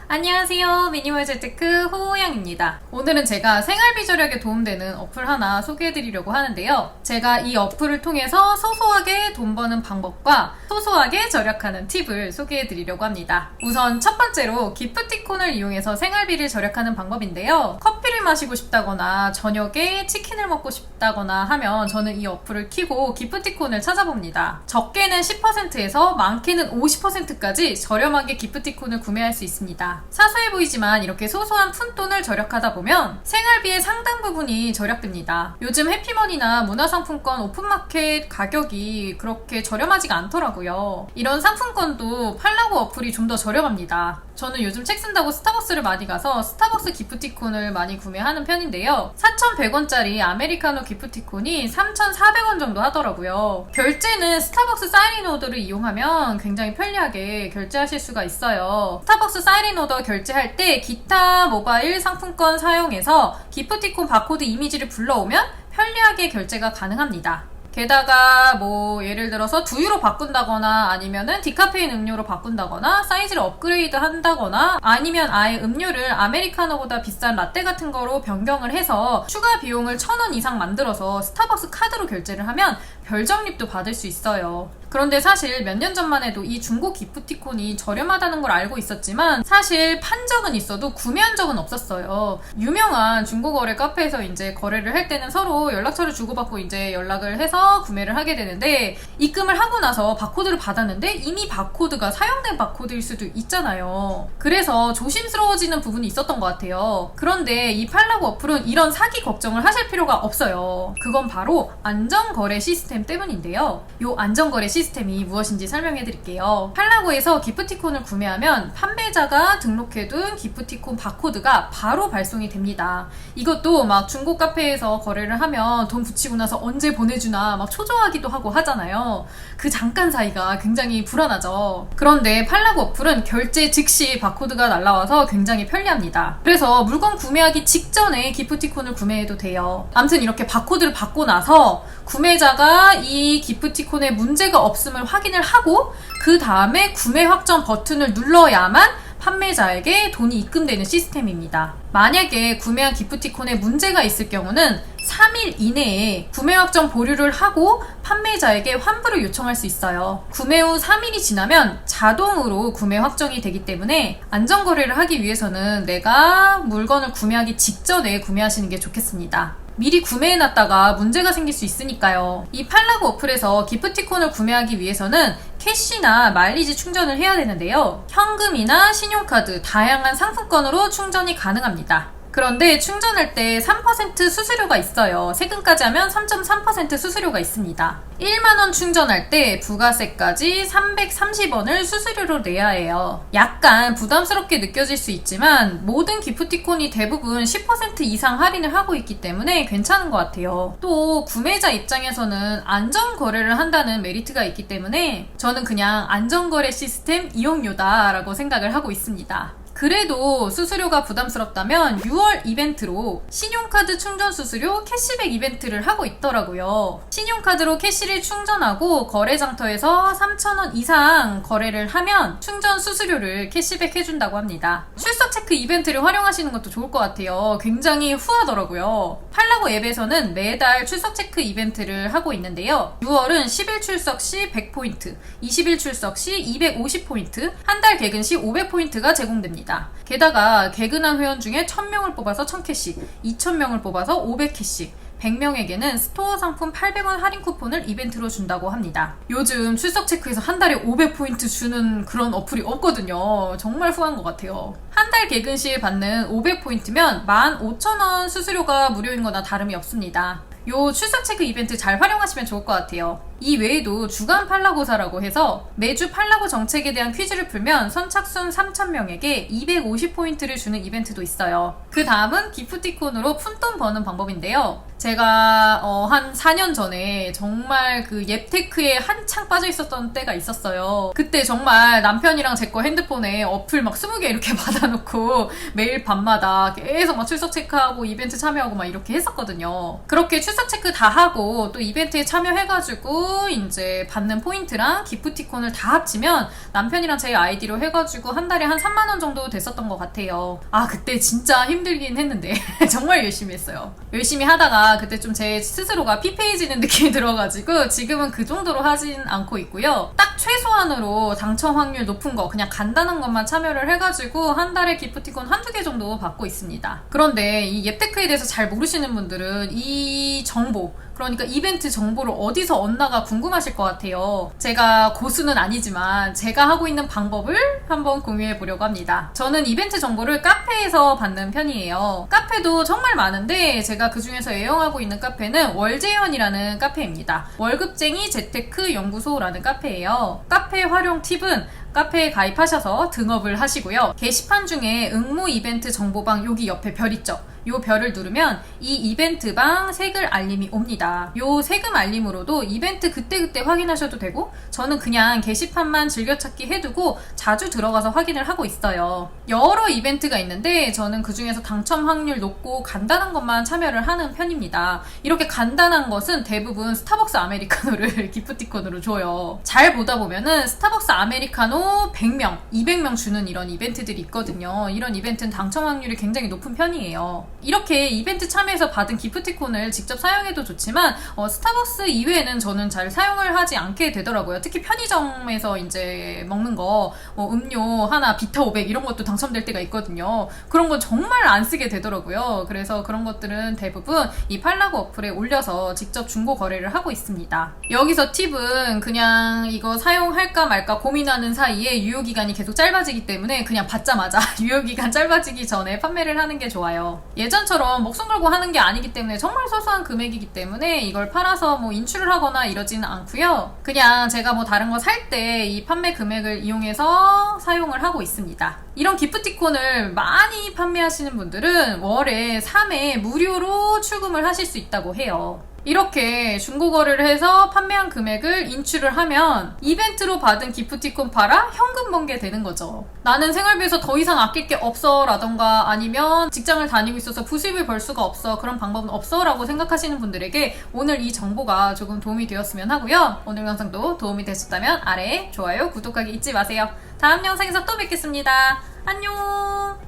안녕하세요. 미니멀 재테크 호호양입니다. 오늘은 제가 생활비 절약에 도움되는 어플 하나 소개해드리려고 하는데요. 제가 이 어플을 통해서 소소하게 돈 버는 방법과 소소하게 절약하는 팁을 소개해드리려고 합니다. 우선 첫 번째로 기프티콘을 이용해서 생활비를 절약하는 방법인데요. 커피를 마시고 싶다거나 저녁에 치킨을 먹고 싶다거나 하면 저는 이 어플을 켜고 기프티콘을 찾아봅니다. 적게는 10%에서 많게는 50%까지 저렴하게 기프티콘을 구매할 수 있습니다. 사소해 보이지만 이렇게 소소한 푼돈을 절약하다 보면 생활비의 상당 부분이 절약됩니다. 요즘 해피머니나 문화상품권 오픈마켓 가격이 그렇게 저렴하지가 않더라고요. 이런 상품권도 팔라고 어플이 좀 더 저렴합니다. 저는 요즘 책 쓴다고 스타벅스를 많이 가서 스타벅스 기프티콘을 많이 구매하는 편인데요. 4,100원짜리 아메리카노 기프티콘이 3,400원 정도 하더라고요. 결제는 스타벅스 사이린 오더를 이용하면 굉장히 편리하게 결제하실 수가 있어요. 스타벅스 사이린 오더 결제할 때 기타 모바일 상품권 사용해서 기프티콘 바코드 이미지를 불러오면 편리하게 결제가 가능합니다. 게다가 예를 들어서 두유로 바꾼다거나 아니면은 디카페인 음료로 바꾼다거나 사이즈를 업그레이드 한다거나 아니면 아예 음료를 아메리카노보다 비싼 라떼 같은 거로 변경을 해서 추가 비용을 1,000원 이상 만들어서 스타벅스 카드로 결제를 하면 별적립도 받을 수 있어요. 그런데 사실 몇 년 전만 해도 이 중고 기프티콘이 저렴하다는 걸 알고 있었지만 사실 판 적은 있어도 구매한 적은 없었어요. 유명한 중고거래 카페에서 이제 거래를 할 때는 서로 연락처를 주고받고 이제 연락을 해서 구매를 하게 되는데 입금을 하고 나서 바코드를 받았는데 이미 바코드가 사용된 바코드일 수도 있잖아요. 그래서 조심스러워지는 부분이 있었던 것 같아요. 그런데 이 팔라고 어플은 이런 사기 걱정을 하실 필요가 없어요. 그건 바로 안전거래 시스템 때문인데요. 이 안전거래 시스템이 무엇인지 설명해 드릴게요. 팔라고에서 기프티콘을 구매하면 판매자가 등록해둔 기프티콘 바코드가 바로 발송이 됩니다. 이것도 막 중고 카페에서 거래를 하면 돈 붙이고 나서 언제 보내주나 막 초조하기도 하고 하잖아요. 그 잠깐 사이가 굉장히 불안하죠. 그런데 팔라고 어플은 결제 즉시 바코드가 날라와서 굉장히 편리합니다. 그래서 물건 구매하기 직전에 기프티콘을 구매해도 돼요. 아무튼 이렇게 바코드를 받고 나서 구매자가 이 기프티콘에 문제가 없음을 확인을 하고 그 다음에 구매 확정 버튼을 눌러야만 판매자에게 돈이 입금되는 시스템입니다. 만약에 구매한 기프티콘에 문제가 있을 경우는 3일 이내에 구매 확정 보류를 하고 판매자에게 환불을 요청할 수 있어요. 구매 후 3일이 지나면 자동으로 구매 확정이 되기 때문에 안전거래를 하기 위해서는 내가 물건을 구매하기 직전에 구매하시는 게 좋겠습니다. 미리 구매해놨다가 문제가 생길 수 있으니까요. 이 팔라고 어플에서 기프티콘을 구매하기 위해서는 캐시나 마일리지 충전을 해야 되는데요. 현금이나 신용카드, 다양한 상품권으로 충전이 가능합니다. 그런데 충전할 때 3% 수수료가 있어요. 세금까지 하면 3.3% 수수료가 있습니다. 1만원 충전할 때 부가세까지 330원을 수수료로 내야 해요. 약간 부담스럽게 느껴질 수 있지만 모든 기프티콘이 대부분 10% 이상 할인을 하고 있기 때문에 괜찮은 것 같아요. 또 구매자 입장에서는 안전거래를 한다는 메리트가 있기 때문에 저는 그냥 안전거래 시스템 이용료다라고 생각을 하고 있습니다. 그래도 수수료가 부담스럽다면 6월 이벤트로 신용카드 충전 수수료 캐시백 이벤트를 하고 있더라고요. 신용카드로 캐시를 충전하고 거래장터에서 3,000원 이상 거래를 하면 충전 수수료를 캐시백 해준다고 합니다. 출석 체크 이벤트를 활용하시는 것도 좋을 것 같아요. 굉장히 후하더라고요. 팔라고 앱에서는 매달 출석 체크 이벤트를 하고 있는데요. 6월은 10일 출석 시 100포인트, 20일 출석 시 250포인트, 한 달 개근 시 500포인트가 제공됩니다. 게다가 개근한 회원 중에 1,000명을 뽑아서 1,000캐시, 2,000명을 뽑아서 500캐시, 100명에게는 스토어 상품 800원 할인 쿠폰을 이벤트로 준다고 합니다. 요즘 출석 체크에서 한 달에 500포인트 주는 그런 어플이 없거든요. 정말 후한 것 같아요. 한 달 개근 시에 받는 500포인트면 15,000원 수수료가 무료인 거나 다름이 없습니다. 요 출석 체크 이벤트 잘 활용하시면 좋을 것 같아요. 이 외에도 주간 팔라고사라고 해서 매주 팔라고 정책에 대한 퀴즈를 풀면 선착순 3,000명에게 250포인트를 주는 이벤트도 있어요. 그 다음은 기프티콘으로 푼돈 버는 방법인데요. 제가 한 4년 전에 정말 그 옙테크에 한창 빠져 있었던 때가 있었어요. 그때 정말 남편이랑 제 거 핸드폰에 어플 막 20개 이렇게 받아놓고 매일 밤마다 계속 막 출석 체크하고 이벤트 참여하고 막 이렇게 했었거든요. 그렇게 출석 체크 다 하고 또 이벤트에 참여해가지고 그리고 이제 받는 포인트랑 기프티콘을 다 합치면 남편이랑 제 아이디로 해가지고 한 달에 한 3만 원 정도 됐었던 것 같아요. 아, 그때 진짜 힘들긴 했는데 정말 열심히 했어요. 열심히 하다가 그때 좀 제 스스로가 피폐해지는 느낌이 들어가지고 지금은 그 정도로 하진 않고 있고요. 딱 최소한으로 당첨 확률 높은 거, 그냥 간단한 것만 참여를 해가지고 한 달에 기프티콘 한두 개 정도 받고 있습니다. 그런데 이 옙테크에 대해서 잘 모르시는 분들은 이 정보, 그러니까 이벤트 정보를 어디서 얻나가 궁금하실 것 같아요. 제가 고수는 아니지만 제가 하고 있는 방법을 한번 공유해 보려고 합니다. 저는 이벤트 정보를 카페에서 받는 편이에요. 카페도 정말 많은데 제가 그 중에서 애용하고 있는 카페는 월재현이라는 카페입니다. 월급쟁이 재테크 연구소라는 카페예요. 카페 활용 팁은 카페에 가입하셔서 등업을 하시고요. 게시판 중에 응모 이벤트 정보방 여기 옆에 별 있죠? 요 별을 누르면 이 이벤트방 세글 알림이 옵니다. 요 세금 알림으로도 이벤트 그때그때 확인하셔도 되고 저는 그냥 게시판만 즐겨찾기 해두고 자주 들어가서 확인을 하고 있어요. 여러 이벤트가 있는데 저는 그 중에서 당첨 확률 높고 간단한 것만 참여를 하는 편입니다. 이렇게 간단한 것은 대부분 스타벅스 아메리카노를 기프티콘으로 줘요. 잘 보다 보면은 스타벅스 아메리카노 100명, 200명 주는 이런 이벤트들이 있거든요. 이런 이벤트는 당첨 확률이 굉장히 높은 편이에요. 이렇게 이벤트 참여해서 받은 기프티콘을 직접 사용해도 좋지만 스타벅스 이외에는 저는 잘 사용을 하지 않게 되더라고요. 특히 편의점에서 이제 먹는 거 음료 하나 비타 500 이런 것도 당첨될 때가 있거든요. 그런 건 정말 안 쓰게 되더라고요. 그래서 그런 것들은 대부분 이 팔라고 어플에 올려서 직접 중고 거래를 하고 있습니다. 여기서 팁은 그냥 이거 사용할까 말까 고민하는 사이에 유효기간이 계속 짧아지기 때문에 그냥 받자마자 유효기간 짧아지기 전에 판매를 하는 게 좋아요. 예전처럼 목숨 걸고 하는 게 아니기 때문에 정말 소소한 금액이기 때문에 이걸 팔아서 뭐 인출을 하거나 이러지는 않고요. 그냥 제가 뭐 다른 거 살 때 이 판매 금액을 이용해서 사용을 하고 있습니다. 이런 기프티콘을 많이 판매하시는 분들은 월에 3회 무료로 출금을 하실 수 있다고 해요. 이렇게 중고거래를 해서 판매한 금액을 인출을 하면 이벤트로 받은 기프티콘 팔아 현금 번 게 되는 거죠. 나는 생활비에서 더 이상 아낄 게 없어 라던가 아니면 직장을 다니고 있어서 부수입을 벌 수가 없어, 그런 방법은 없어 라고 생각하시는 분들에게 오늘 이 정보가 조금 도움이 되었으면 하고요. 오늘 영상도 도움이 되셨다면 아래에 좋아요, 구독하기 잊지 마세요. 다음 영상에서 또 뵙겠습니다. 안녕.